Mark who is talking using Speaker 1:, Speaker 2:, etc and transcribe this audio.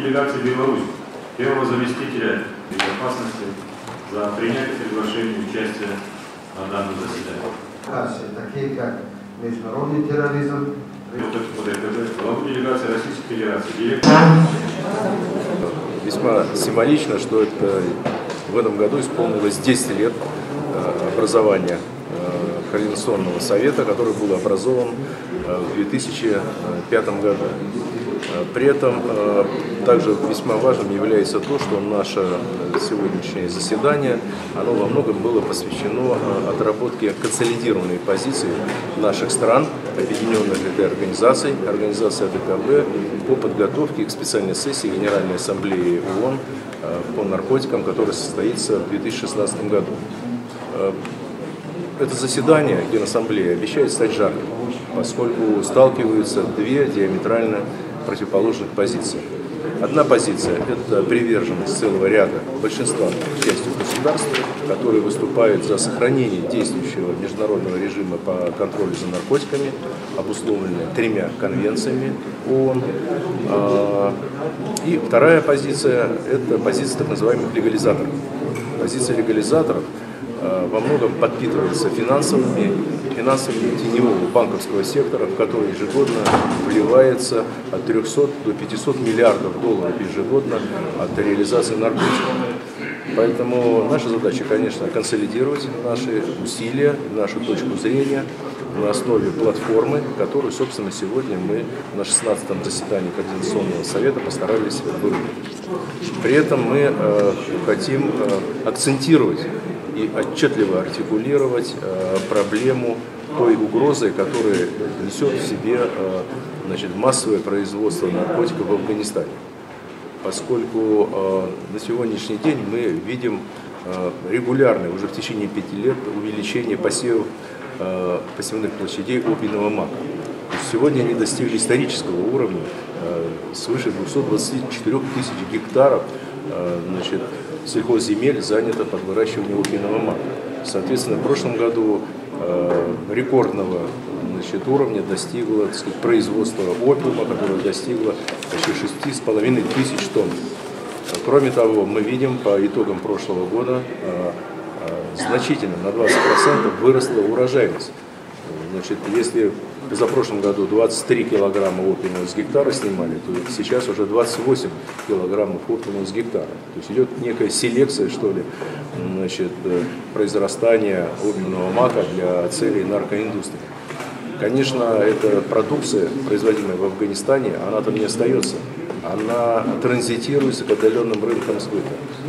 Speaker 1: делегации Беларуси, первого заместителя безопасности, за принятие приглашения участия на данном заседании.
Speaker 2: Такие как международный терроризм.
Speaker 1: Главу делегации Российской Федерации.
Speaker 3: Весьма символично, что это в этом году исполнилось 10 лет образования Координационного совета, который был образован в 2005 году. При этом также весьма важным является то, что наше сегодняшнее заседание, оно во многом было посвящено отработке консолидированной позиции наших стран, объединенных этой организацией, организации АДКБ, по подготовке к специальной сессии Генеральной Ассамблеи ООН по наркотикам, которая состоится в 2016 году. Это заседание Генассамблеи обещает стать жарким, поскольку сталкиваются две диаметрально противоположных позиции. Одна позиция – это приверженность целого ряда, большинства, к счастью, государств, которые выступают за сохранение действующего международного режима по контролю за наркотиками, обусловленной 3 конвенциями ООН. И вторая позиция – это позиция так называемых легализаторов. Позиция легализаторов во многом подпитывается финансовыми теневого банковского сектора, в который ежегодно вливается от 300 до 500 миллиардов долларов ежегодно от реализации наркотиков. Поэтому наша задача, конечно, консолидировать наши усилия, нашу точку зрения на основе платформы, которую, собственно, сегодня мы на 16-м заседании Координационного совета постарались выработать. При этом мы хотим акцентировать и отчетливо артикулировать проблему той угрозы, которая несет в себе массовое производство наркотиков в Афганистане. Поскольку на сегодняшний день мы видим регулярное, уже в течение 5 лет, увеличение посевных площадей опийного мака. Сегодня они достигли исторического уровня, свыше 224 тысяч гектаров сельхозземель занято под выращивание опийного мака. Соответственно, в прошлом году рекордного уровня достигло производство опиума, которое достигло почти 6,5 тысяч тонн. Кроме того, мы видим по итогам прошлого года значительно, на 20% выросла урожайность. Если за прошлом году 23 килограмма опиума с гектара снимали, то сейчас уже 28 килограммов опиума с гектара. То есть идет некая селекция, что ли, произрастания опиумного мака для целей наркоиндустрии. Конечно, эта продукция, производимая в Афганистане, она там не остается. Она транзитируется к отдаленным рынкам сбыта.